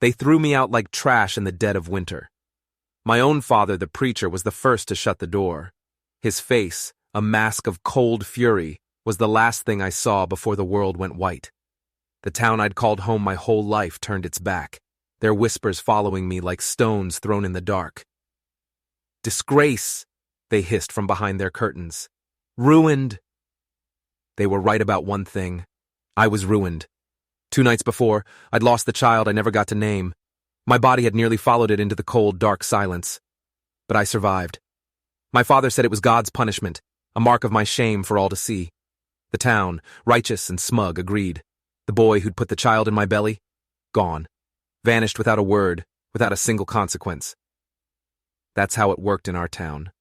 They threw me out like trash in the dead of winter. My own father, the preacher, was the first to shut the door. His face, a mask of cold fury, was the last thing I saw before the world went white. The town I'd called home my whole life turned its back, their whispers following me like stones thrown in the dark. "Disgrace," they hissed from behind their curtains. "Ruined." They were right about one thing. I was ruined. 2 nights before, I'd lost the child I never got to name. My body had nearly followed it into the cold, dark silence. But I survived. My father said it was God's punishment, a mark of my shame for all to see. The town, righteous and smug, agreed. The boy who'd put the child in my belly? Gone. Vanished without a word, without a single consequence. That's how it worked in our town.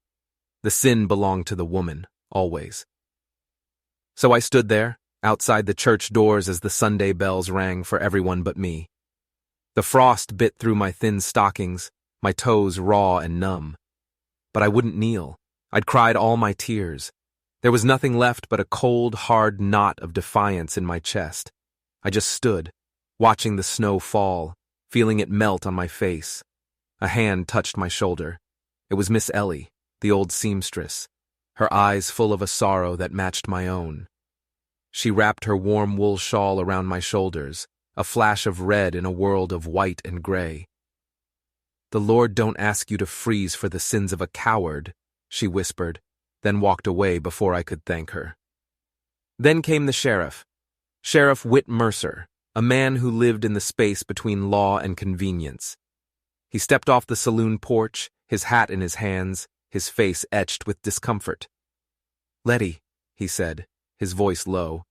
The sin belonged to the woman, always. So I stood there, outside the church doors as the Sunday bells rang for everyone but me. The frost bit through my thin stockings, my toes raw and numb. But I wouldn't kneel. I'd cried all my tears. There was nothing left but a cold, hard knot of defiance in my chest. I just stood, watching the snow fall, feeling it melt on my face. A hand touched my shoulder. It was Miss Ellie, the old seamstress, her eyes full of a sorrow that matched my own. She wrapped her warm wool shawl around my shoulders, a flash of red in a world of white and gray. "The Lord don't ask you to freeze for the sins of a coward," she whispered, then walked away before I could thank her. Then came the sheriff, Sheriff Whit Mercer, a man who lived in the space between law and convenience. He stepped off the saloon porch, his hat in his hands, his face etched with discomfort. "Letty," he said, his voice low,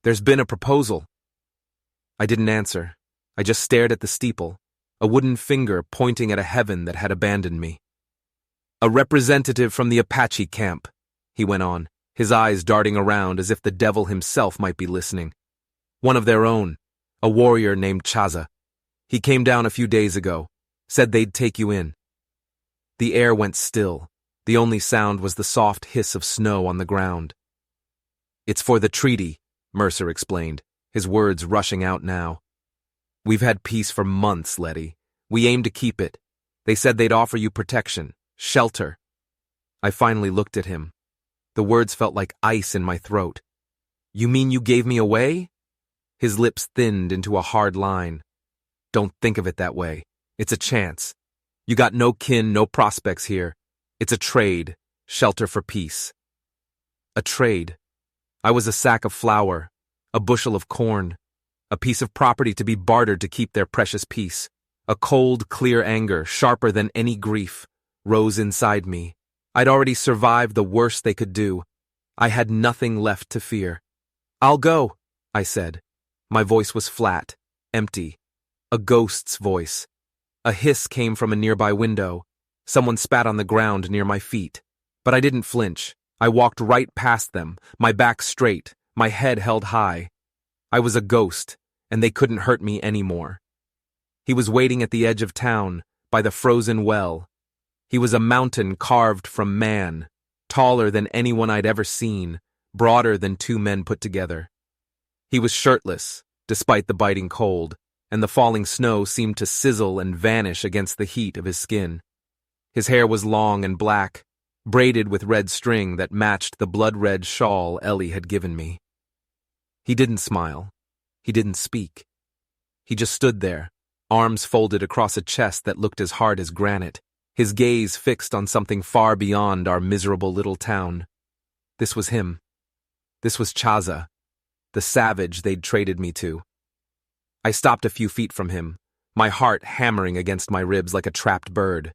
"there's been a proposal." I didn't answer. I just stared at the steeple, a wooden finger pointing at a heaven that had abandoned me. "A representative from the Apache camp," he went on, his eyes darting around as if the devil himself might be listening. "One of their own, a warrior named Chaza. He came down a few days ago, said they'd take you in." The air went still. The only sound was the soft hiss of snow on the ground. "It's for the treaty," Mercer explained, his words rushing out now. "We've had peace for months, Letty. We aim to keep it. They said they'd offer you protection, shelter." I finally looked at him. The words felt like ice in my throat. "You mean you gave me away?" His lips thinned into a hard line. "Don't think of it that way. It's a chance. You got no kin, no prospects here. It's a trade, shelter for peace." A trade. I was a sack of flour, a bushel of corn, a piece of property to be bartered to keep their precious peace. A cold, clear anger, sharper than any grief, rose inside me. I'd already survived the worst they could do. I had nothing left to fear. "I'll go," I said. My voice was flat, empty. A ghost's voice. A hiss came from a nearby window. Someone spat on the ground near my feet. But I didn't flinch. I walked right past them, my back straight, my head held high. I was a ghost, and they couldn't hurt me anymore. He was waiting at the edge of town, by the frozen well. He was a mountain carved from man, taller than anyone I'd ever seen, broader than 2 men put together. He was shirtless, despite the biting cold, and the falling snow seemed to sizzle and vanish against the heat of his skin. His hair was long and black, braided with red string that matched the blood-red shawl Ellie had given me. He didn't smile. He didn't speak. He just stood there, arms folded across a chest that looked as hard as granite, his gaze fixed on something far beyond our miserable little town. This was him. This was Chaza, the savage they'd traded me to. I stopped a few feet from him, my heart hammering against my ribs like a trapped bird.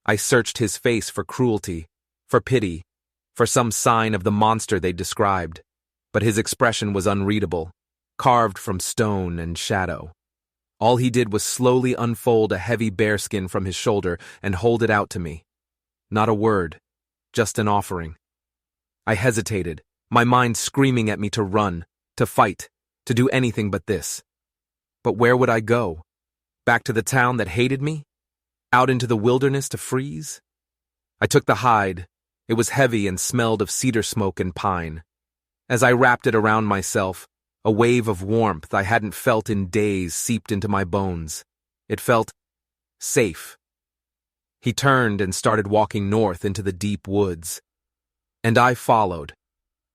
I searched his face for cruelty, for pity, for some sign of the monster they'd described, but his expression was unreadable, carved from stone and shadow. All he did was slowly unfold a heavy bearskin from his shoulder and hold it out to me. Not a word, just an offering. I hesitated, my mind screaming at me to run, to fight, to do anything but this. But where would I go? Back to the town that hated me? Out into the wilderness to freeze? I took the hide. It was heavy and smelled of cedar smoke and pine. As I wrapped it around myself, a wave of warmth I hadn't felt in days seeped into my bones. It felt safe. He turned and started walking north into the deep woods. And I followed.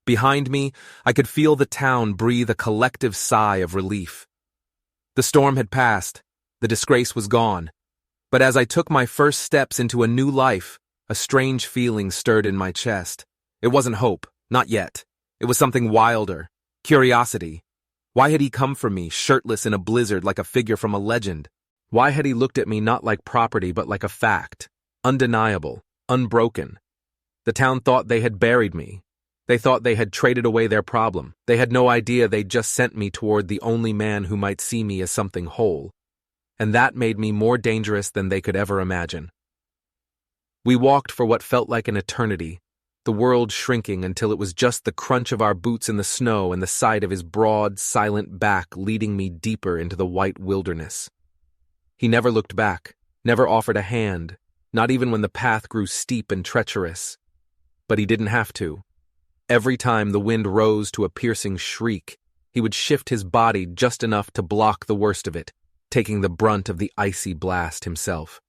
Behind me, I could feel the town breathe a collective sigh of relief. The storm had passed. The disgrace was gone. But as I took my first steps into a new life, a strange feeling stirred in my chest. It wasn't hope, not yet. It was something wilder. Curiosity. Why had he come for me, shirtless in a blizzard like a figure from a legend? Why had he looked at me not like property but like a fact? Undeniable, unbroken. The town thought they had buried me. They thought they had traded away their problem. They had no idea they'd just sent me toward the only man who might see me as something whole. And that made me more dangerous than they could ever imagine. We walked for what felt like an eternity, the world shrinking until it was just the crunch of our boots in the snow and the sight of his broad, silent back leading me deeper into the white wilderness. He never looked back, never offered a hand, not even when the path grew steep and treacherous. But he didn't have to. Every time the wind rose to a piercing shriek, he would shift his body just enough to block the worst of it, taking the brunt of the icy blast himself.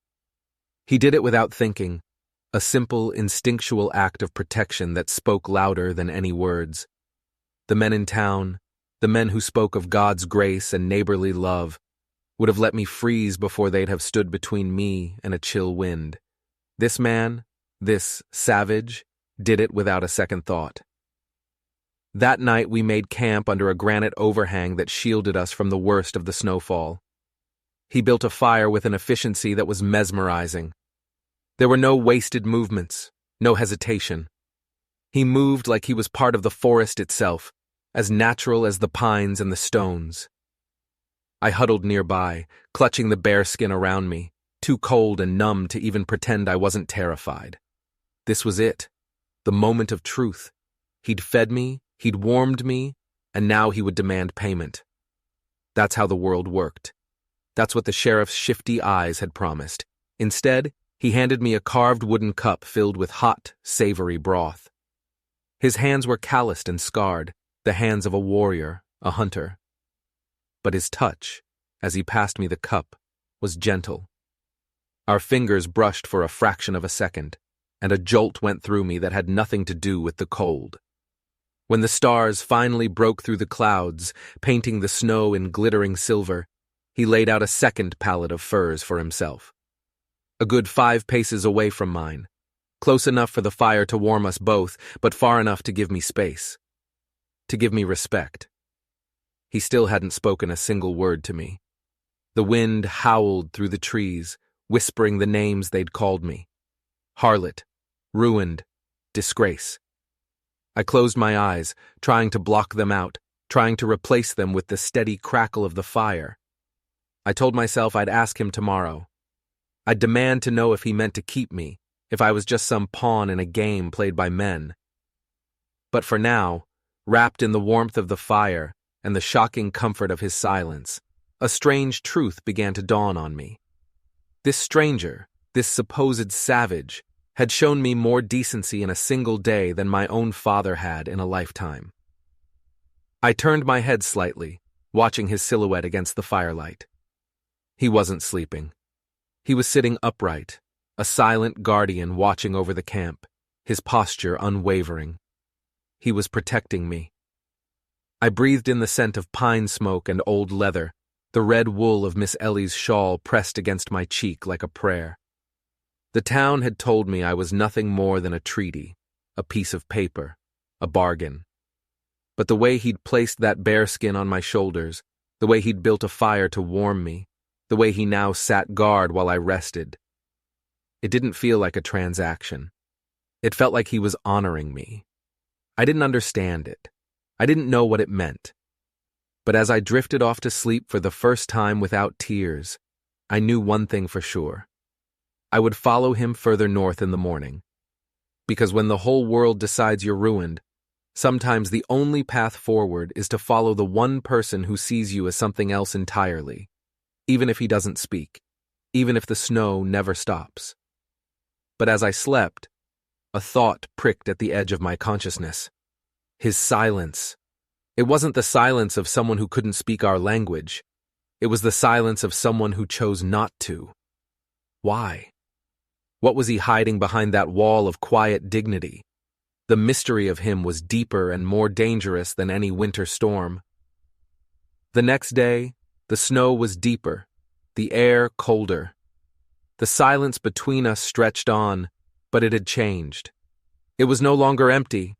He did it without thinking, a simple, instinctual act of protection that spoke louder than any words. The men in town, the men who spoke of God's grace and neighborly love, would have let me freeze before they'd have stood between me and a chill wind. This man, this savage, did it without a second thought. That night we made camp under a granite overhang that shielded us from the worst of the snowfall. He built a fire with an efficiency that was mesmerizing. There were no wasted movements, no hesitation. He moved like he was part of the forest itself, as natural as the pines and the stones. I huddled nearby, clutching the bearskin around me, too cold and numb to even pretend I wasn't terrified. This was it, the moment of truth. He'd fed me, he'd warmed me, and now he would demand payment. That's how the world worked. That's what the sheriff's shifty eyes had promised. Instead, he handed me a carved wooden cup filled with hot, savory broth. His hands were calloused and scarred, the hands of a warrior, a hunter. But his touch, as he passed me the cup, was gentle. Our fingers brushed for a fraction of a second, and a jolt went through me that had nothing to do with the cold. When the stars finally broke through the clouds, painting the snow in glittering silver, he laid out a second pallet of furs for himself. A good 5 paces away from mine, close enough for the fire to warm us both, but far enough to give me space, to give me respect. He still hadn't spoken a single word to me. The wind howled through the trees, whispering the names they'd called me. Harlot, ruined, disgrace. I closed my eyes, trying to block them out, trying to replace them with the steady crackle of the fire. I told myself I'd ask him tomorrow. I'd demand to know if he meant to keep me, if I was just some pawn in a game played by men. But for now, wrapped in the warmth of the fire and the shocking comfort of his silence, a strange truth began to dawn on me. This stranger, this supposed savage, had shown me more decency in a single day than my own father had in a lifetime. I turned my head slightly, watching his silhouette against the firelight. He wasn't sleeping. He was sitting upright, a silent guardian watching over the camp, his posture unwavering. He was protecting me. I breathed in the scent of pine smoke and old leather, the red wool of Miss Ellie's shawl pressed against my cheek like a prayer. The town had told me I was nothing more than a treaty, a piece of paper, a bargain. But the way he'd placed that bearskin on my shoulders, the way he'd built a fire to warm me, the way he now sat guard while I rested, it didn't feel like a transaction. It felt like he was honoring me. I didn't understand it. I didn't know what it meant. But as I drifted off to sleep for the first time without tears, I knew one thing for sure. I would follow him further north in the morning. Because when the whole world decides you're ruined, sometimes the only path forward is to follow the one person who sees you as something else entirely, even if he doesn't speak, even if the snow never stops. But as I slept, a thought pricked at the edge of my consciousness. His silence. It wasn't the silence of someone who couldn't speak our language. It was the silence of someone who chose not to. Why? What was he hiding behind that wall of quiet dignity? The mystery of him was deeper and more dangerous than any winter storm. The next day, the snow was deeper, the air colder. The silence between us stretched on, but it had changed. It was no longer empty.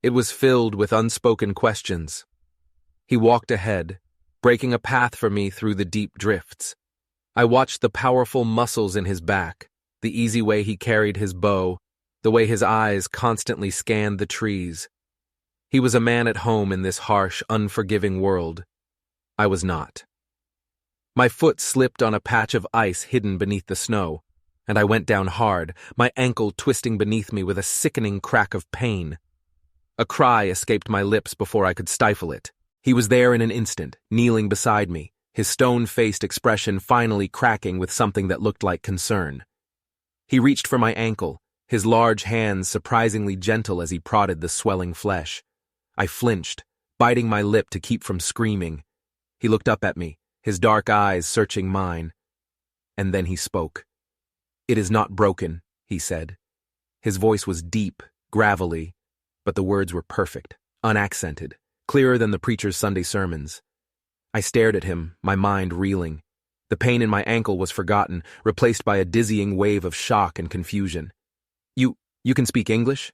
It was filled with unspoken questions. He walked ahead, breaking a path for me through the deep drifts. I watched the powerful muscles in his back, the easy way he carried his bow, the way his eyes constantly scanned the trees. He was a man at home in this harsh, unforgiving world. I was not. My foot slipped on a patch of ice hidden beneath the snow, and I went down hard, my ankle twisting beneath me with a sickening crack of pain. A cry escaped my lips before I could stifle it. He was there in an instant, kneeling beside me, his stone-faced expression finally cracking with something that looked like concern. He reached for my ankle, his large hands surprisingly gentle as he prodded the swelling flesh. I flinched, biting my lip to keep from screaming. He looked up at me, his dark eyes searching mine. And then he spoke. "It is not broken," he said. His voice was deep, gravelly, but the words were perfect, unaccented, clearer than the preacher's Sunday sermons. I stared at him, my mind reeling. The pain in my ankle was forgotten, replaced by a dizzying wave of shock and confusion. You can speak English?"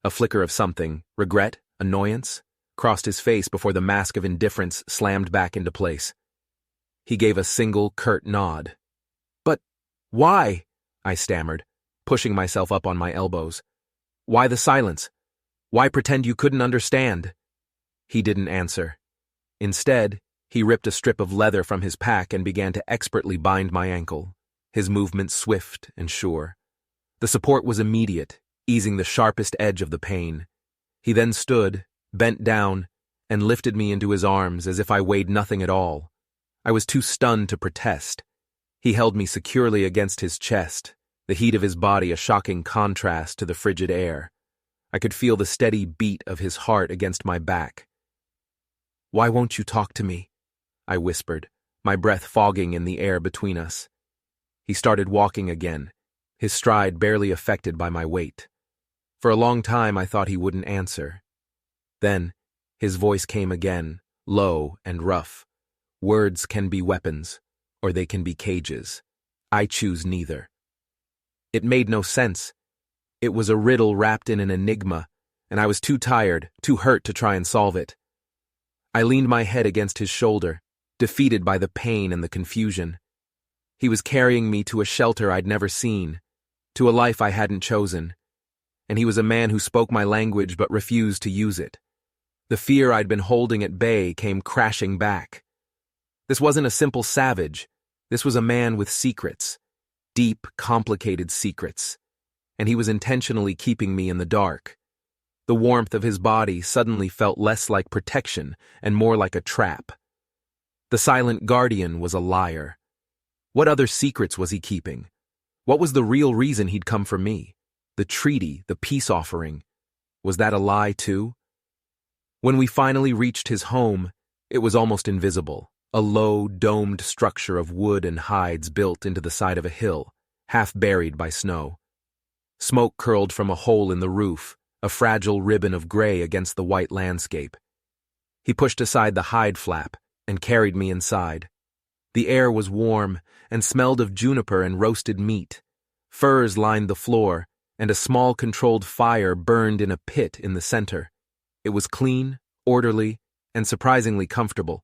A flicker of something, regret, annoyance, crossed his face before the mask of indifference slammed back into place. He gave a single, curt nod. "But why?" I stammered, pushing myself up on my elbows. "Why the silence? Why pretend you couldn't understand?" He didn't answer. Instead, he ripped a strip of leather from his pack and began to expertly bind my ankle, his movements swift and sure. The support was immediate, easing the sharpest edge of the pain. He then stood, bent down, and lifted me into his arms as if I weighed nothing at all. I was too stunned to protest. He held me securely against his chest, the heat of his body a shocking contrast to the frigid air. I could feel the steady beat of his heart against my back. "Why won't you talk to me?" I whispered, my breath fogging in the air between us. He started walking again, his stride barely affected by my weight. For a long time I thought he wouldn't answer. Then, his voice came again, low and rough. "Words can be weapons, or they can be cages. I choose neither." It made no sense. It was a riddle wrapped in an enigma, and I was too tired, too hurt to try and solve it. I leaned my head against his shoulder, defeated by the pain and the confusion. He was carrying me to a shelter I'd never seen, to a life I hadn't chosen, and he was a man who spoke my language but refused to use it. The fear I'd been holding at bay came crashing back. This wasn't a simple savage. This was a man with secrets, deep, complicated secrets, and he was intentionally keeping me in the dark. The warmth of his body suddenly felt less like protection and more like a trap. The silent guardian was a liar. What other secrets was he keeping? What was the real reason he'd come for me? The treaty, the peace offering. Was that a lie too? When we finally reached his home, it was almost invisible. A low, domed structure of wood and hides built into the side of a hill, half buried by snow. Smoke curled from a hole in the roof, a fragile ribbon of gray against the white landscape. He pushed aside the hide flap and carried me inside. The air was warm and smelled of juniper and roasted meat. Furs lined the floor, and a small controlled fire burned in a pit in the center. It was clean, orderly, and surprisingly comfortable.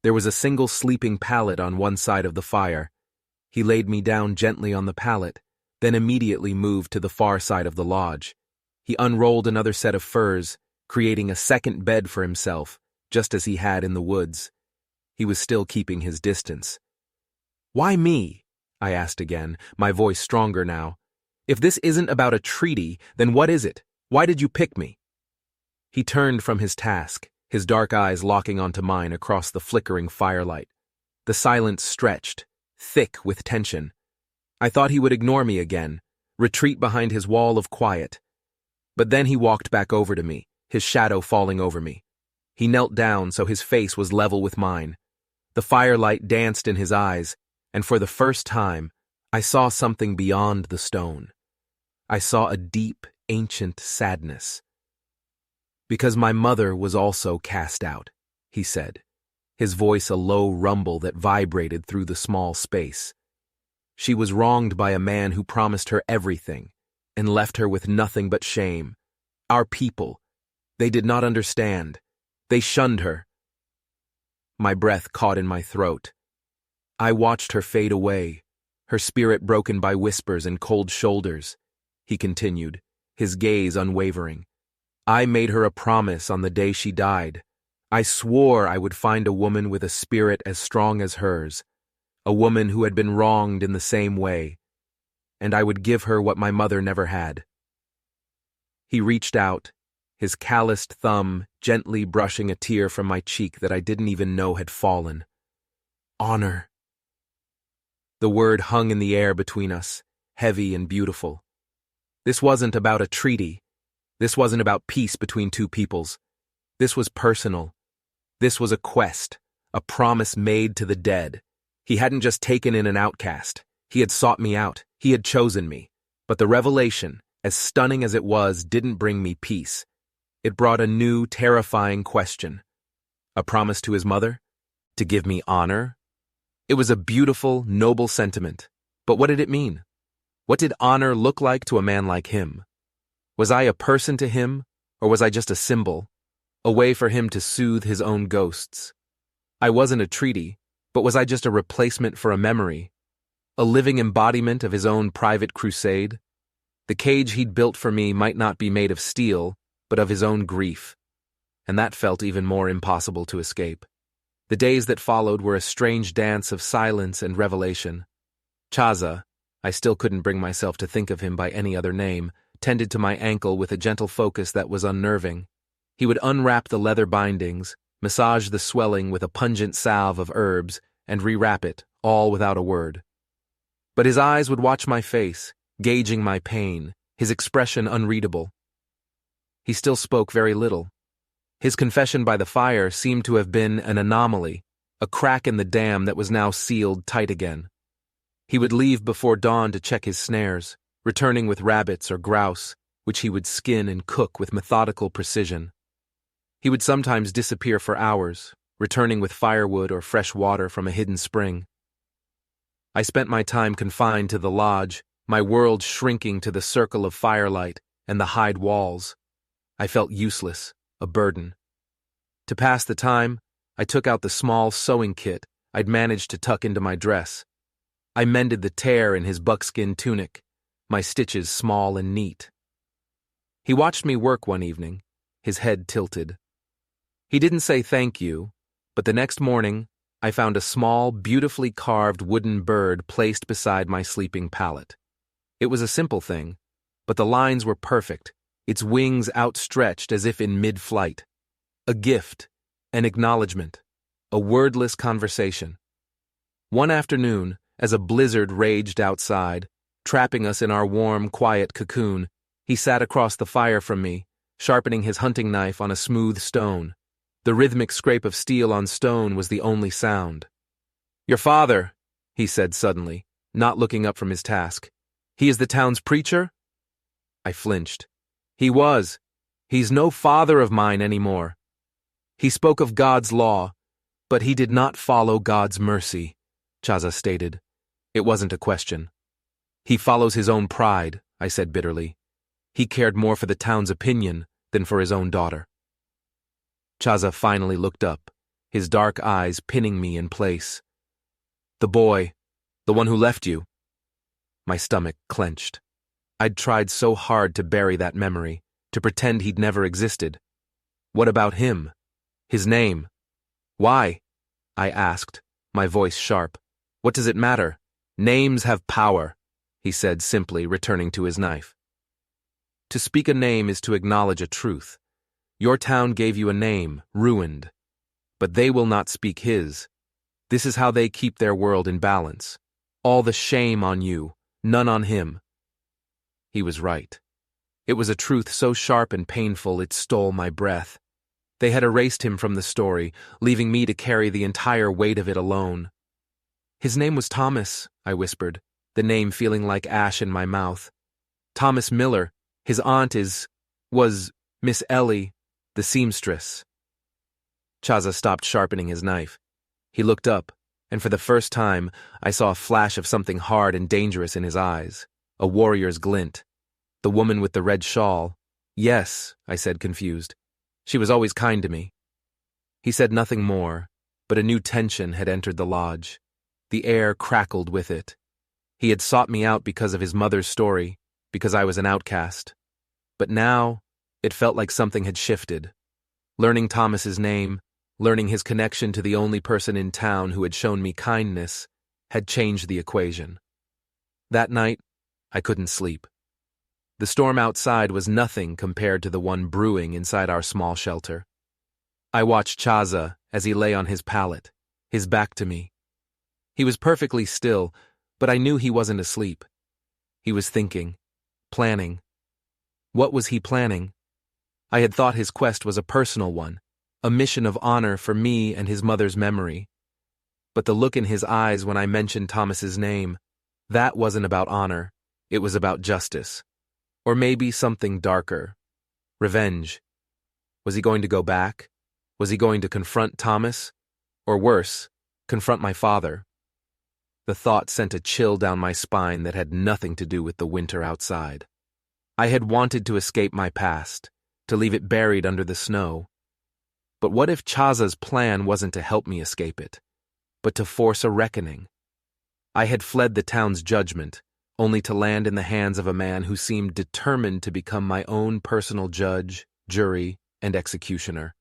There was a single sleeping pallet on one side of the fire. He laid me down gently on the pallet, then immediately moved to the far side of the lodge. He unrolled another set of furs, creating a second bed for himself, just as he had in the woods. He was still keeping his distance. "Why me?" I asked again, my voice stronger now. "If this isn't about a treaty, then what is it? Why did you pick me?" He turned from his task, his dark eyes locking onto mine across the flickering firelight. The silence stretched, thick with tension. I thought he would ignore me again, retreat behind his wall of quiet. But then he walked back over to me, his shadow falling over me. He knelt down so his face was level with mine. The firelight danced in his eyes, and for the first time, I saw something beyond the stone. I saw a deep, ancient sadness. "Because my mother was also cast out," he said, his voice a low rumble that vibrated through the small space. "She was wronged by a man who promised her everything and left her with nothing but shame. Our people, they did not understand. They shunned her." My breath caught in my throat. I watched her fade away, her spirit broken by whispers and cold shoulders. He continued, his gaze unwavering. "I made her a promise on the day she died. I swore I would find a woman with a spirit as strong as hers, a woman who had been wronged in the same way, and I would give her what my mother never had." He reached out, his calloused thumb gently brushing a tear from my cheek that I didn't even know had fallen. "Honor." The word hung in the air between us, heavy and beautiful. This wasn't about a treaty. This wasn't about peace between two peoples. This was personal. This was a quest, a promise made to the dead. He hadn't just taken in an outcast. He had sought me out. He had chosen me. But the revelation, as stunning as it was, didn't bring me peace. It brought a new, terrifying question. A promise to his mother? To give me honor? It was a beautiful, noble sentiment. But what did it mean? What did honor look like to a man like him? Was I a person to him, or was I just a symbol, a way for him to soothe his own ghosts? I wasn't a treaty, but was I just a replacement for a memory, a living embodiment of his own private crusade? The cage he'd built for me might not be made of steel, but of his own grief, and that felt even more impossible to escape. The days that followed were a strange dance of silence and revelation. Chaza, I still couldn't bring myself to think of him by any other name, tended to my ankle with a gentle focus that was unnerving. He would unwrap the leather bindings, massage the swelling with a pungent salve of herbs, and rewrap it, all without a word. But his eyes would watch my face, gauging my pain, his expression unreadable. He still spoke very little. His confession by the fire seemed to have been an anomaly, a crack in the dam that was now sealed tight again. He would leave before dawn to check his snares, returning with rabbits or grouse, which he would skin and cook with methodical precision. He would sometimes disappear for hours, returning with firewood or fresh water from a hidden spring. I spent my time confined to the lodge, my world shrinking to the circle of firelight and the hide walls. I felt useless, a burden. To pass the time, I took out the small sewing kit I'd managed to tuck into my dress. I mended the tear in his buckskin tunic, my stitches small and neat. He watched me work one evening, his head tilted. He didn't say thank you, but the next morning, I found a small, beautifully carved wooden bird placed beside my sleeping pallet. It was a simple thing, but the lines were perfect, its wings outstretched as if in mid-flight. A gift, an acknowledgement, a wordless conversation. One afternoon, as a blizzard raged outside, trapping us in our warm, quiet cocoon, he sat across the fire from me, sharpening his hunting knife on a smooth stone. The rhythmic scrape of steel on stone was the only sound. "Your father," he said suddenly, not looking up from his task. "He is the town's preacher?" I flinched. "He was. He's no father of mine anymore. He spoke of God's law, but he did not follow God's mercy," Chaza stated. It wasn't a question. "He follows his own pride," I said bitterly. He cared more for the town's opinion than for his own daughter. Chaza finally looked up, his dark eyes pinning me in place. "The boy, the one who left you." My stomach clenched. I'd tried so hard to bury that memory, to pretend he'd never existed. What about him? His name? "Why?" I asked, my voice sharp. "What does it matter? Names have power," he said simply, returning to his knife. To speak a name is to acknowledge a truth. Your town gave you a name, ruined. But they will not speak his. This is how they keep their world in balance. All the shame on you, none on him. He was right. It was a truth so sharp and painful it stole my breath. They had erased him from the story, leaving me to carry the entire weight of it alone. "His name was Thomas," I whispered, the name feeling like ash in my mouth. "Thomas Miller. His aunt was Miss Ellie, the seamstress." Chaza stopped sharpening his knife. He looked up, and for the first time, I saw a flash of something hard and dangerous in his eyes, a warrior's glint. "The woman with the red shawl." "Yes," I said, confused. "She was always kind to me." He said nothing more, but a new tension had entered the lodge. The air crackled with it. He had sought me out because of his mother's story, because I was an outcast. But now, it felt like something had shifted. Learning Thomas's name, learning his connection to the only person in town who had shown me kindness, had changed the equation. That night, I couldn't sleep. The storm outside was nothing compared to the one brewing inside our small shelter. I watched Chaza as he lay on his pallet, his back to me. He was perfectly still, but I knew he wasn't asleep. He was thinking, planning. What was he planning? I had thought his quest was a personal one, a mission of honor for me and his mother's memory. But the look in his eyes when I mentioned Thomas's name, that wasn't about honor, it was about justice. Or maybe something darker. Revenge. Was he going to go back? Was he going to confront Thomas? Or worse, confront my father? The thought sent a chill down my spine that had nothing to do with the winter outside. I had wanted to escape my past, to leave it buried under the snow. But what if Chaza's plan wasn't to help me escape it, but to force a reckoning? I had fled the town's judgment, only to land in the hands of a man who seemed determined to become my own personal judge, jury, and executioner.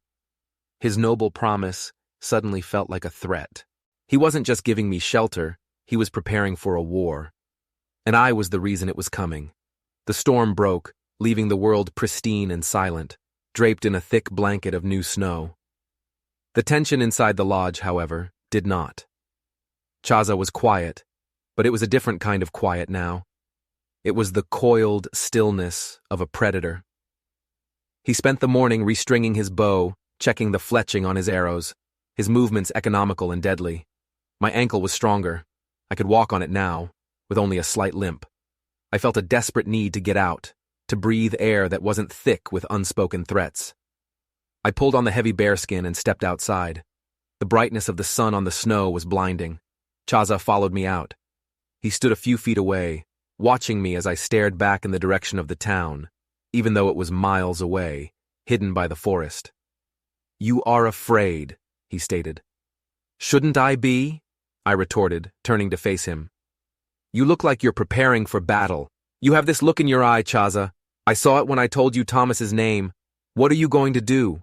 His noble promise suddenly felt like a threat. He wasn't just giving me shelter, he was preparing for a war. And I was the reason it was coming. The storm broke, leaving the world pristine and silent, draped in a thick blanket of new snow. The tension inside the lodge, however, did not. Chaza was quiet, but it was a different kind of quiet now. It was the coiled stillness of a predator. He spent the morning restringing his bow, checking the fletching on his arrows, his movements economical and deadly. My ankle was stronger. I could walk on it now, with only a slight limp. I felt a desperate need to get out, to breathe air that wasn't thick with unspoken threats. I pulled on the heavy bearskin and stepped outside. The brightness of the sun on the snow was blinding. Chaza followed me out. He stood a few feet away, watching me as I stared back in the direction of the town, even though it was miles away, hidden by the forest. "You are afraid," he stated. "Shouldn't I be?" I retorted, turning to face him. "You look like you're preparing for battle. You have this look in your eye, Chaza. I saw it when I told you Thomas's name. What are you going to do?"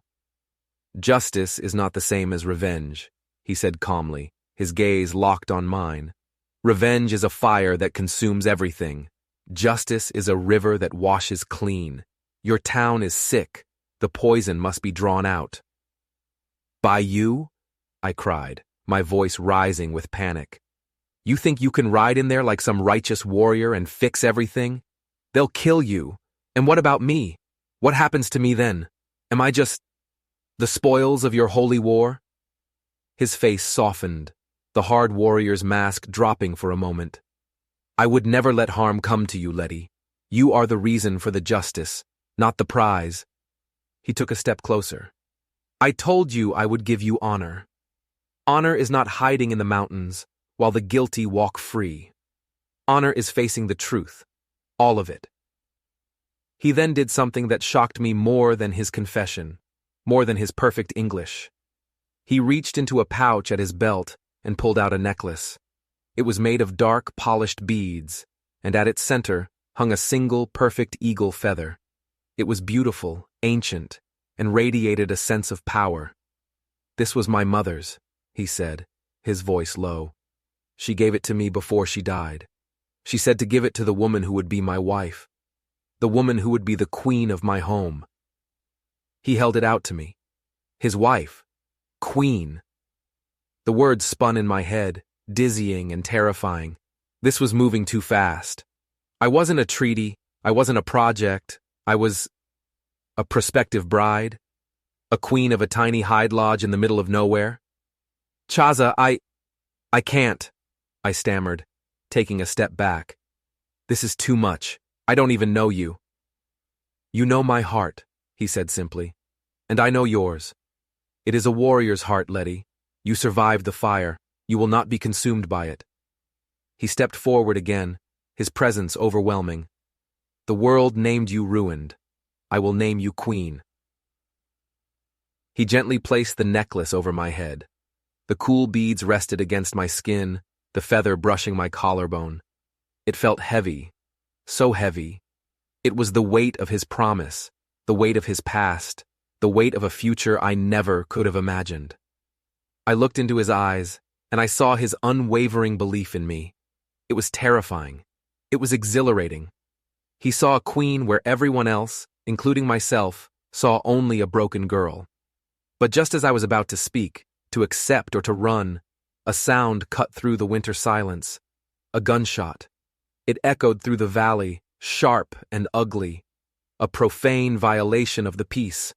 "Justice is not the same as revenge," he said calmly, his gaze locked on mine. "Revenge is a fire that consumes everything. Justice is a river that washes clean. Your town is sick. The poison must be drawn out." "By you?" I cried, my voice rising with panic. "You think you can ride in there like some righteous warrior and fix everything? They'll kill you. And what about me? What happens to me then? Am I just the spoils of your holy war?" His face softened, the hard warrior's mask dropping for a moment. "I would never let harm come to you, Letty. You are the reason for the justice, not the prize." He took a step closer. "I told you I would give you honor. Honor is not hiding in the mountains, while the guilty walk free. Honor is facing the truth, all of it." He then did something that shocked me more than his confession, more than his perfect English. He reached into a pouch at his belt and pulled out a necklace. It was made of dark, polished beads, and at its center hung a single, perfect eagle feather. It was beautiful, ancient, and radiated a sense of power. "This was my mother's," he said, his voice low. "She gave it to me before she died. She said to give it to the woman who would be my wife, the woman who would be the queen of my home." He held it out to me. His wife. Queen. The words spun in my head, dizzying and terrifying. This was moving too fast. I wasn't a treaty. I wasn't a project. I was a prospective bride. A queen of a tiny hide lodge in the middle of nowhere? Chaza, I can't, I stammered, taking a step back. This is too much. I don't even know you. You know my heart, he said simply, and I know yours. It is a warrior's heart, Letty. You survived the fire. You will not be consumed by it. He stepped forward again, his presence overwhelming. The world named you ruined. I will name you queen. He gently placed the necklace over my head. The cool beads rested against my skin, the feather brushing my collarbone. It felt heavy, so heavy. It was the weight of his promise, the weight of his past, the weight of a future I never could have imagined. I looked into his eyes, and I saw his unwavering belief in me. It was terrifying. It was exhilarating. He saw a queen where everyone else, including myself, saw only a broken girl. But just as I was about to speak, to accept or to run, a sound cut through the winter silence. A gunshot. It echoed through the valley, sharp and ugly. A profane violation of the peace.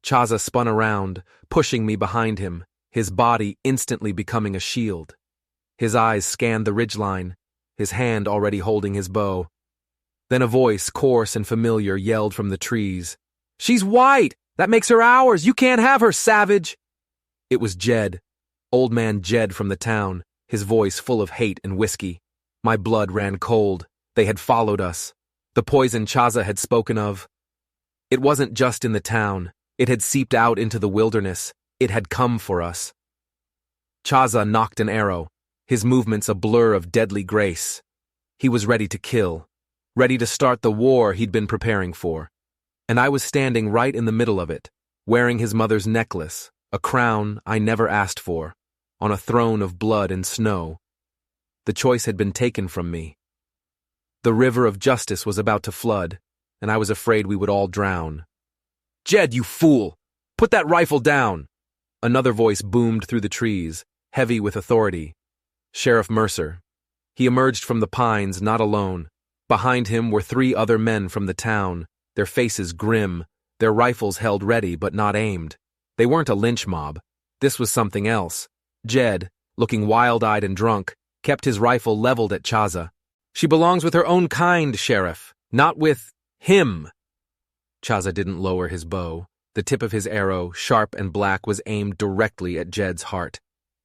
Chaza spun around, pushing me behind him, his body instantly becoming a shield. His eyes scanned the ridgeline, his hand already holding his bow. Then a voice, coarse and familiar, yelled from the trees. "She's white! That makes her ours! You can't have her, savage!" It was Jed, old man Jed from the town, his voice full of hate and whiskey. My blood ran cold. They had followed us. The poison Chaza had spoken of. It wasn't just in the town. It had seeped out into the wilderness. It had come for us. Chaza knocked an arrow, his movements a blur of deadly grace. He was ready to kill, ready to start the war he'd been preparing for. And I was standing right in the middle of it, wearing his mother's necklace, a crown I never asked for, on a throne of blood and snow. The choice had been taken from me. The river of justice was about to flood, and I was afraid we would all drown. "Jed, you fool! Put that rifle down!" Another voice boomed through the trees, heavy with authority. Sheriff Mercer. He emerged from the pines, not alone. Behind him were 3 other men from the town, their faces grim, their rifles held ready but not aimed. They weren't a lynch mob. This was something else. Jed, looking wild-eyed and drunk, kept his rifle leveled at Chaza. "She belongs with her own kind, Sheriff, not with him." Chaza didn't lower his bow. The tip of his arrow, sharp and black, was aimed directly at Jed's heart.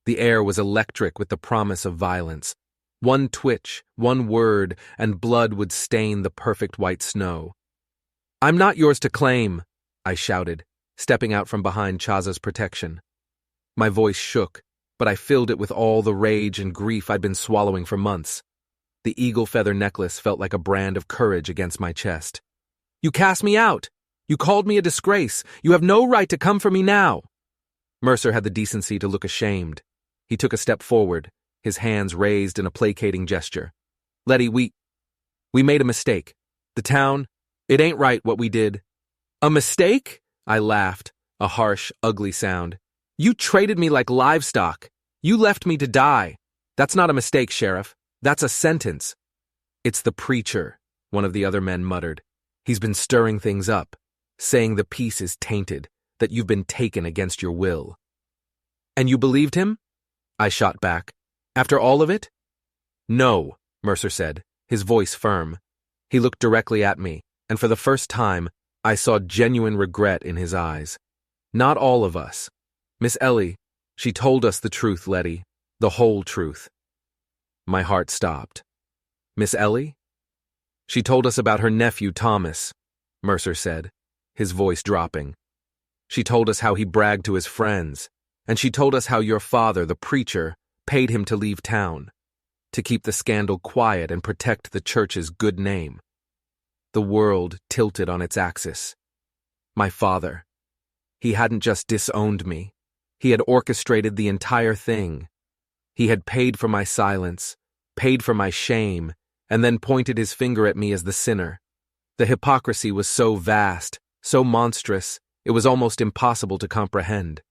The air was electric with the promise of violence. One twitch, one word, and blood would stain the perfect white snow. "I'm not yours to claim," I shouted, stepping out from behind Chaza's protection. My voice shook, but I filled it with all the rage and grief I'd been swallowing for months. The eagle feather necklace felt like a brand of courage against my chest. "You cast me out! You called me a disgrace! You have no right to come for me now!" Mercer had the decency to look ashamed. He took a step forward, his hands raised in a placating gesture. "Letty, we made a mistake. The town, it ain't right what we did." "A mistake?" I laughed, a harsh, ugly sound. "You traded me like livestock. You left me to die. That's not a mistake, Sheriff. That's a sentence." "It's the preacher," one of the other men muttered. "He's been stirring things up, saying the peace is tainted, that you've been taken against your will." "And you believed him?" I shot back. "After all of it?" "No," Mercer said, his voice firm. He looked directly at me, and for the first time, I saw genuine regret in his eyes. "Not all of us. Miss Ellie, she told us the truth, Letty, the whole truth." My heart stopped. "Miss Ellie?" "She told us about her nephew, Thomas," Mercer said, his voice dropping. "She told us how he bragged to his friends, and she told us how your father, the preacher, paid him to leave town, to keep the scandal quiet and protect the church's good name." The world tilted on its axis. My father. He hadn't just disowned me. He had orchestrated the entire thing. He had paid for my silence, paid for my shame, and then pointed his finger at me as the sinner. The hypocrisy was so vast, so monstrous, it was almost impossible to comprehend.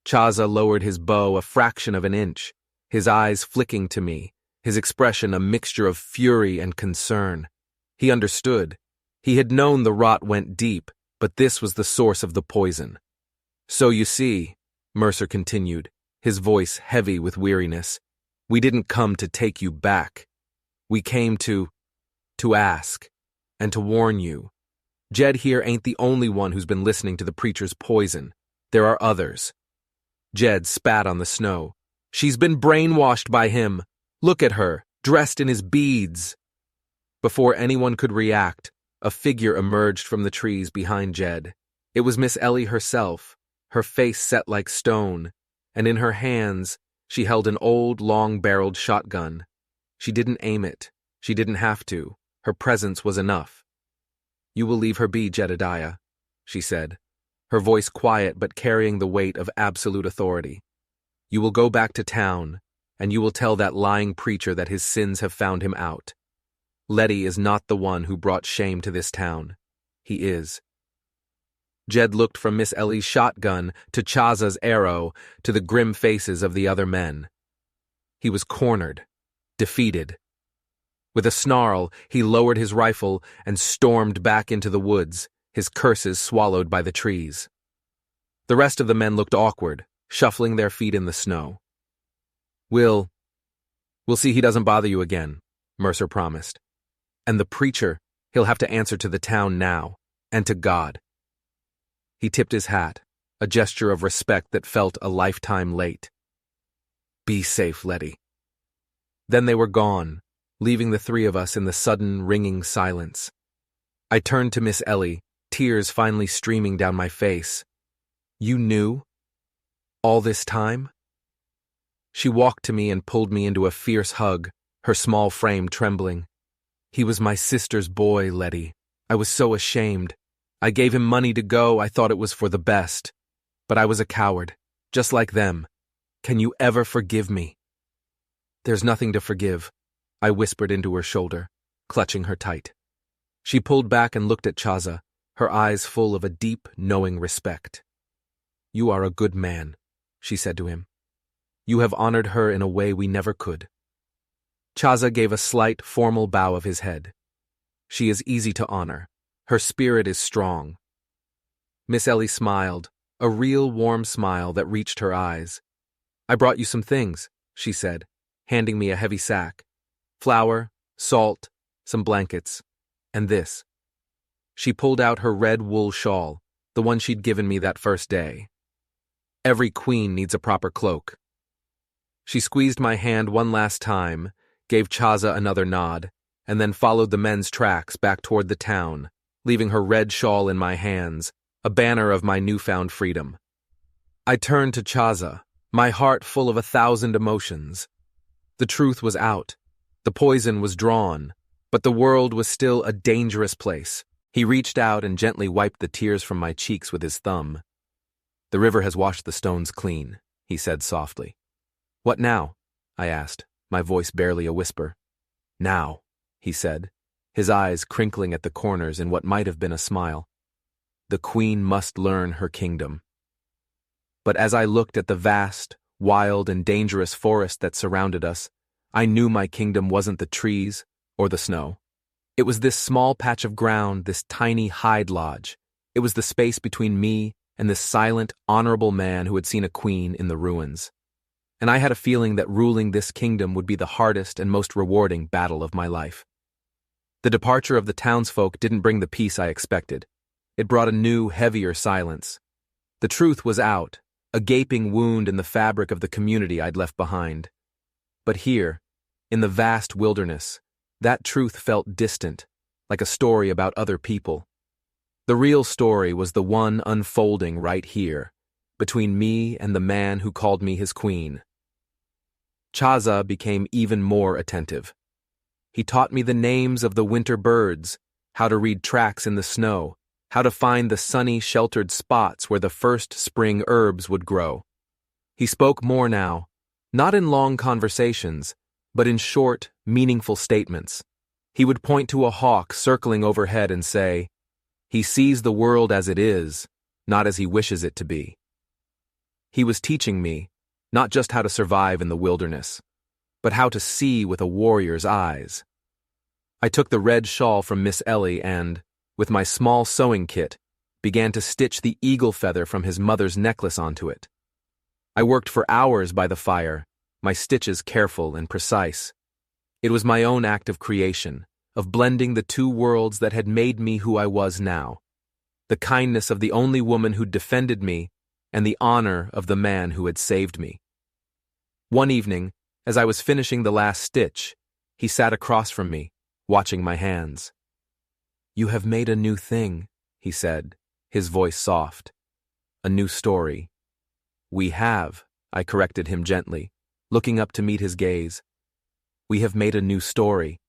Chaza lowered his bow a fraction of an inch, his eyes flicking to me, his expression a mixture of fury and concern. He understood. He had known the rot went deep, but this was the source of the poison. So you see, Mercer continued, his voice heavy with weariness, we didn't come to take you back. We came to ask, and to warn you. Jed here ain't the only one who's been listening to the preacher's poison. There are others. Jed spat on the snow. She's been brainwashed by him. Look at her, dressed in his beads. Before anyone could react, a figure emerged from the trees behind Jed. It was Miss Ellie herself, her face set like stone, and in her hands she held an old, long-barreled shotgun. She didn't aim it. She didn't have to. Her presence was enough. You will leave her be, Jedediah, she said, her voice quiet but carrying the weight of absolute authority. You will go back to town, and you will tell that lying preacher that his sins have found him out. Letty is not the one who brought shame to this town. He is. Jed looked from Miss Ellie's shotgun to Chaza's arrow to the grim faces of the other men. He was cornered, defeated. With a snarl, he lowered his rifle and stormed back into the woods, his curses swallowed by the trees. The rest of the men looked awkward, shuffling their feet in the snow. We'll see he doesn't bother you again, Mercer promised. And the preacher, he'll have to answer to the town now, and to God. He tipped his hat, a gesture of respect that felt a lifetime late. Be safe, Letty. Then they were gone, leaving the three of us in the sudden, ringing silence. I turned to Miss Ellie, tears finally streaming down my face. You knew? All this time? She walked to me and pulled me into a fierce hug, her small frame trembling. He was my sister's boy, Letty. I was so ashamed. I gave him money to go. I thought it was for the best. But I was a coward, just like them. Can you ever forgive me? There's nothing to forgive, I whispered into her shoulder, clutching her tight. She pulled back and looked at Chaza, her eyes full of a deep, knowing respect. You are a good man, she said to him. You have honored her in a way we never could. Chaza gave a slight, formal bow of his head. She is easy to honor. Her spirit is strong. Miss Ellie smiled, a real warm smile that reached her eyes. I brought you some things, she said, handing me a heavy sack. Flour, salt, some blankets, and this. She pulled out her red wool shawl, the one she'd given me that first day. Every queen needs a proper cloak. She squeezed my hand one last time, gave Chaza another nod, and then followed the men's tracks back toward the town, leaving her red shawl in my hands, a banner of my newfound freedom. I turned to Chaza, my heart full of 1,000 emotions. The truth was out. The poison was drawn, but the world was still a dangerous place. He reached out and gently wiped the tears from my cheeks with his thumb. The river has washed the stones clean, he said softly. What now? I asked, my voice barely a whisper. Now, he said, his eyes crinkling at the corners in what might have been a smile. The queen must learn her kingdom. But as I looked at the vast, wild, and dangerous forest that surrounded us, I knew my kingdom wasn't the trees or the snow. It was this small patch of ground, this tiny hide lodge. It was the space between me and this silent, honorable man who had seen a queen in the ruins. And I had a feeling that ruling this kingdom would be the hardest and most rewarding battle of my life. The departure of the townsfolk didn't bring the peace I expected. It brought a new, heavier silence. The truth was out, a gaping wound in the fabric of the community I'd left behind. But here, in the vast wilderness, that truth felt distant, like a story about other people. The real story was the one unfolding right here, between me and the man who called me his queen. Chaza became even more attentive. He taught me the names of the winter birds, how to read tracks in the snow, how to find the sunny, sheltered spots where the first spring herbs would grow. He spoke more now, not in long conversations, but in short, meaningful statements. He would point to a hawk circling overhead and say, "He sees the world as it is, not as he wishes it to be." He was teaching me, not just how to survive in the wilderness, but how to see with a warrior's eyes. I took the red shawl from Miss Ellie and, with my small sewing kit, began to stitch the eagle feather from his mother's necklace onto it. I worked for hours by the fire, my stitches careful and precise. It was my own act of creation, of blending the two worlds that had made me who I was now. The kindness of the only woman who'd defended me, and the honor of the man who had saved me. One evening, as I was finishing the last stitch, he sat across from me, watching my hands. "You have made a new thing," he said, his voice soft. "A new story." "We have," I corrected him gently, looking up to meet his gaze. "We have made a new story."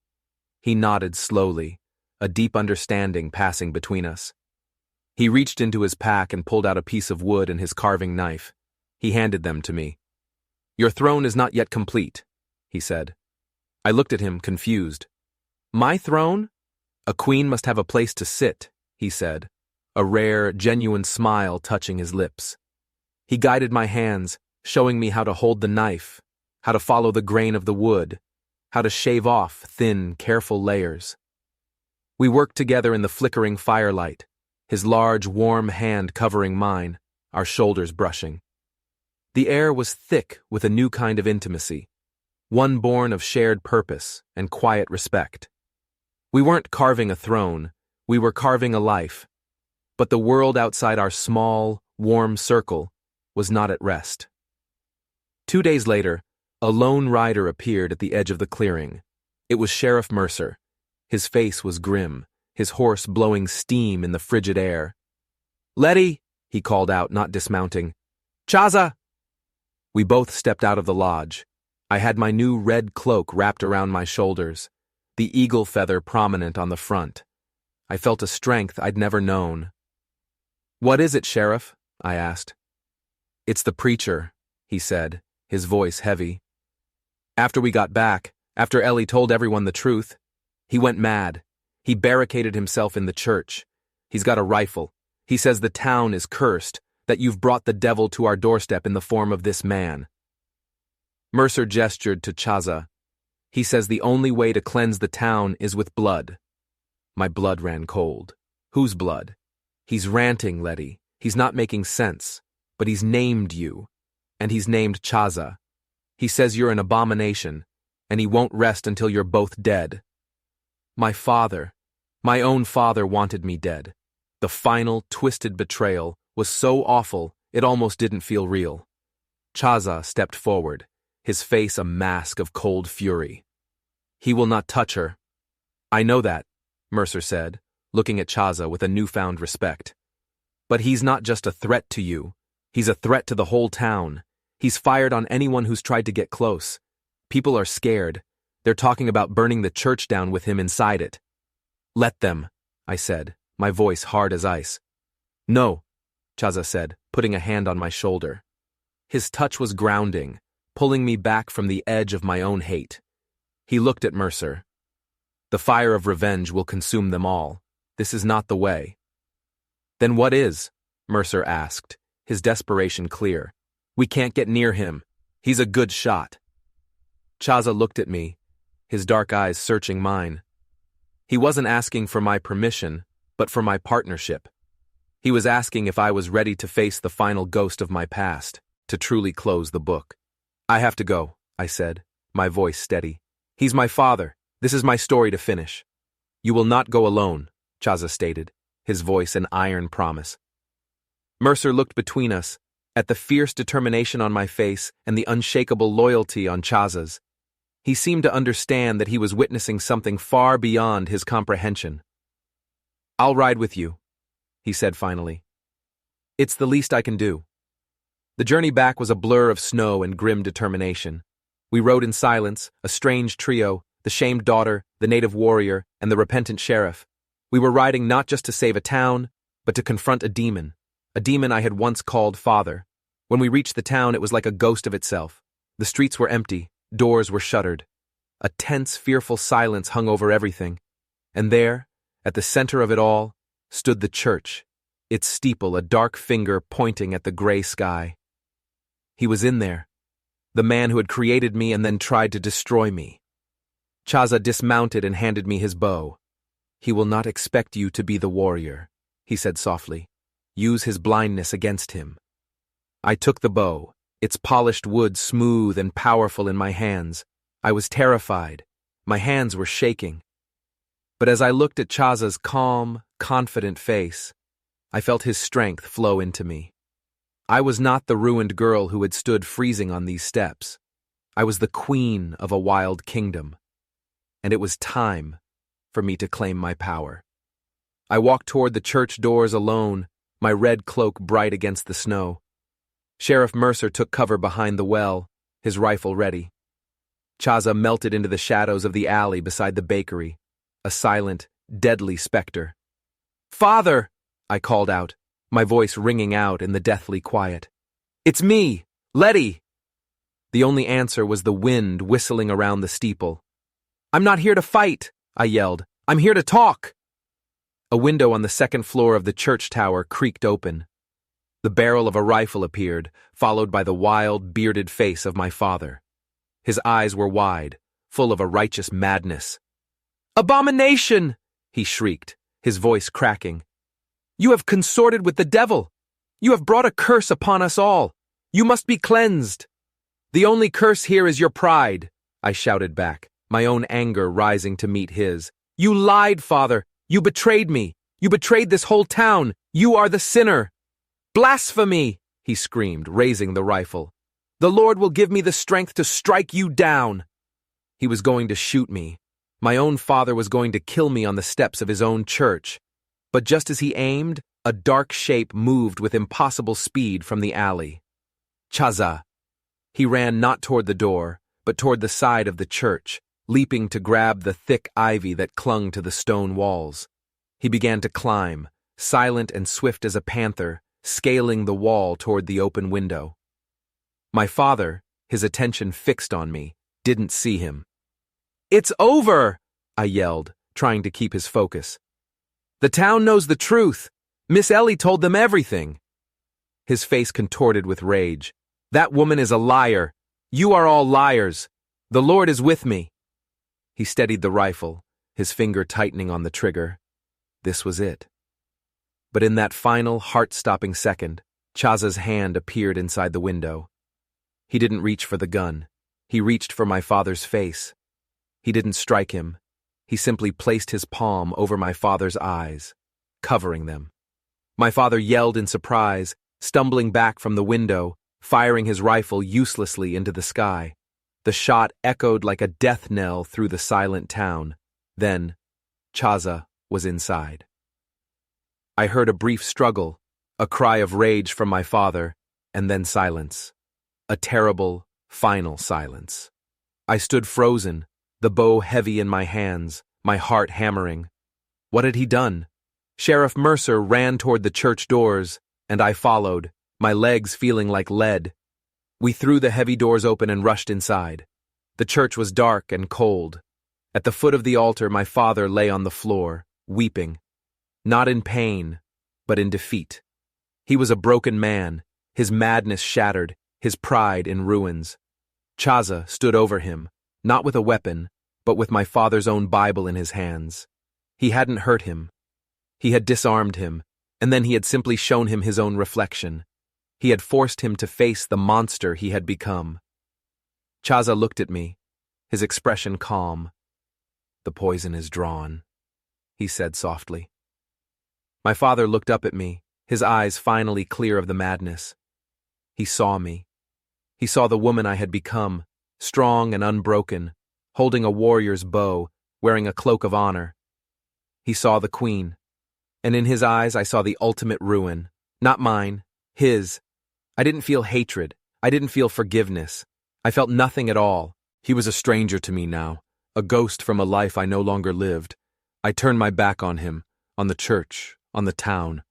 He nodded slowly, a deep understanding passing between us. He reached into his pack and pulled out a piece of wood and his carving knife. He handed them to me. "Your throne is not yet complete," he said. I looked at him, confused. "My throne? A queen must have a place to sit," he said, a rare, genuine smile touching his lips. He guided my hands, showing me how to hold the knife, how to follow the grain of the wood, how to shave off thin, careful layers. We worked together in the flickering firelight, his large, warm hand covering mine, our shoulders brushing. The air was thick with a new kind of intimacy, one born of shared purpose and quiet respect. We weren't carving a throne, we were carving a life, but the world outside our small, warm circle was not at rest. 2 days later, a lone rider appeared at the edge of the clearing. It was Sheriff Mercer. His face was grim, his horse blowing steam in the frigid air. "Letty," he called out, not dismounting. "Chaza!" We both stepped out of the lodge. I had my new red cloak wrapped around my shoulders, the eagle feather prominent on the front. I felt a strength I'd never known. "What is it, Sheriff?" I asked. "It's the preacher," he said, his voice heavy. "After we got back, after Ellie told everyone the truth, he went mad. He barricaded himself in the church. He's got a rifle. He says the town is cursed, that you've brought the devil to our doorstep in the form of this man." Mercer gestured to Chaza. "He says the only way to cleanse the town is with blood." My blood ran cold. "Whose blood?" "He's ranting, Letty. He's not making sense. But he's named you. And he's named Chaza. He says you're an abomination, and he won't rest until you're both dead." My father, my own father, wanted me dead. The final, twisted betrayal was so awful it almost didn't feel real. Chaza stepped forward, his face a mask of cold fury. "He will not touch her." "I know that," Mercer said, looking at Chaza with a newfound respect. "But he's not just a threat to you. He's a threat to the whole town. He's fired on anyone who's tried to get close. People are scared. They're talking about burning the church down with him inside it." "Let them," I said, my voice hard as ice. "No," Chaza said, putting a hand on my shoulder. His touch was grounding, pulling me back from the edge of my own hate. He looked at Mercer. "The fire of revenge will consume them all. This is not the way." "Then what is?" Mercer asked, his desperation clear. "We can't get near him. He's a good shot." Chaza looked at me, his dark eyes searching mine. He wasn't asking for my permission, but for my partnership. He was asking if I was ready to face the final ghost of my past, to truly close the book. "I have to go," I said, my voice steady. "He's my father. This is my story to finish." "You will not go alone," Chaza stated, his voice an iron promise. Mercer looked between us, at the fierce determination on my face and the unshakable loyalty on Chaza's. He seemed to understand that he was witnessing something far beyond his comprehension. "I'll ride with you," he said finally. "It's the least I can do." The journey back was a blur of snow and grim determination. We rode in silence, a strange trio, the shamed daughter, the native warrior, and the repentant sheriff. We were riding not just to save a town, but to confront a demon I had once called father. When we reached the town, it was like a ghost of itself. The streets were empty, doors were shuttered. A tense, fearful silence hung over everything. And there, at the center of it all, stood the church, its steeple a dark finger pointing at the gray sky. He was in there, the man who had created me and then tried to destroy me. Chaza dismounted and handed me his bow. "He will not expect you to be the warrior," he said softly. use his blindness against him. I took the bow, its polished wood smooth and powerful in my hands. I was terrified. My hands were shaking. But as I looked at Chaza's calm, confident face, I felt his strength flow into me. I was not the ruined girl who had stood freezing on these steps. I was the queen of a wild kingdom. And it was time for me to claim my power. I walked toward the church doors alone, my red cloak bright against the snow. Sheriff Mercer took cover behind the well, his rifle ready. Chaza melted into the shadows of the alley beside the bakery, a silent, deadly specter. "Father!" I called out, my voice ringing out in the deathly quiet. "It's me, Letty!" The only answer was the wind whistling around the steeple. "I'm not here to fight," I yelled. "I'm here to talk." A window on the second floor of the church tower creaked open. The barrel of a rifle appeared, followed by the wild, bearded face of my father. His eyes were wide, full of a righteous madness. "Abomination!" he shrieked, his voice cracking. "You have consorted with the devil! You have brought a curse upon us all! You must be cleansed!" "The only curse here is your pride," I shouted back, my own anger rising to meet his. "You lied, Father! You betrayed me! You betrayed this whole town! You are the sinner!" "Blasphemy!" he screamed, raising the rifle. "The Lord will give me the strength to strike you down." He was going to shoot me. My own father was going to kill me on the steps of his own church. But just as he aimed, a dark shape moved with impossible speed from the alley. Chaza. He ran not toward the door, but toward the side of the church, leaping to grab the thick ivy that clung to the stone walls. He began to climb, silent and swift as a panther, scaling the wall toward the open window. My father, his attention fixed on me, didn't see him. "It's over!" I yelled, trying to keep his focus. "The town knows the truth. Miss Ellie told them everything." His face contorted with rage. "That woman is a liar. You are all liars. The Lord is with me." He steadied the rifle, his finger tightening on the trigger. This was it. But in that final, heart-stopping second, Chaza's hand appeared inside the window. He didn't reach for the gun. He reached for my father's face. He didn't strike him. He simply placed his palm over my father's eyes, covering them. My father yelled in surprise, stumbling back from the window, firing his rifle uselessly into the sky. The shot echoed like a death knell through the silent town. Then, Chaza was inside. I heard a brief struggle, a cry of rage from my father, and then silence. A terrible, final silence. I stood frozen, the bow heavy in my hands, my heart hammering. What had he done? Sheriff Mercer ran toward the church doors, and I followed, my legs feeling like lead. We threw the heavy doors open and rushed inside. The church was dark and cold. At the foot of the altar, my father lay on the floor, weeping. Not in pain, but in defeat. He was a broken man, his madness shattered, his pride in ruins. Chaza stood over him, not with a weapon, but with my father's own Bible in his hands. He hadn't hurt him. He had disarmed him, and then he had simply shown him his own reflection. He had forced him to face the monster he had become. Chaza looked at me, his expression calm. "The poison is drawn," he said softly. My father looked up at me, his eyes finally clear of the madness. He saw me. He saw the woman I had become, strong and unbroken, holding a warrior's bow, wearing a cloak of honor. He saw the queen, and in his eyes I saw the ultimate ruin, not mine, his. I didn't feel hatred. I didn't feel forgiveness. I felt nothing at all. He was a stranger to me now, a ghost from a life I no longer lived. I turned my back on him, on the church, on the town.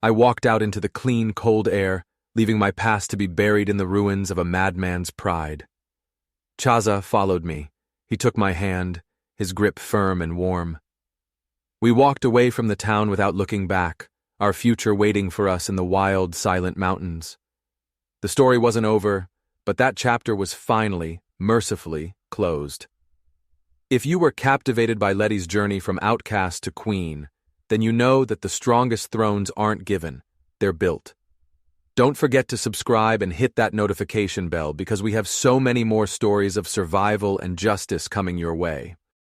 I walked out into the clean, cold air, leaving my past to be buried in the ruins of a madman's pride. Chaza followed me. He took my hand, his grip firm and warm. We walked away from the town without looking back, our future waiting for us in the wild, silent mountains. The story wasn't over, but that chapter was finally, mercifully, closed. If you were captivated by Letty's journey from outcast to queen, then you know that the strongest thrones aren't given, they're built. Don't forget to subscribe and hit that notification bell because we have so many more stories of survival and justice coming your way.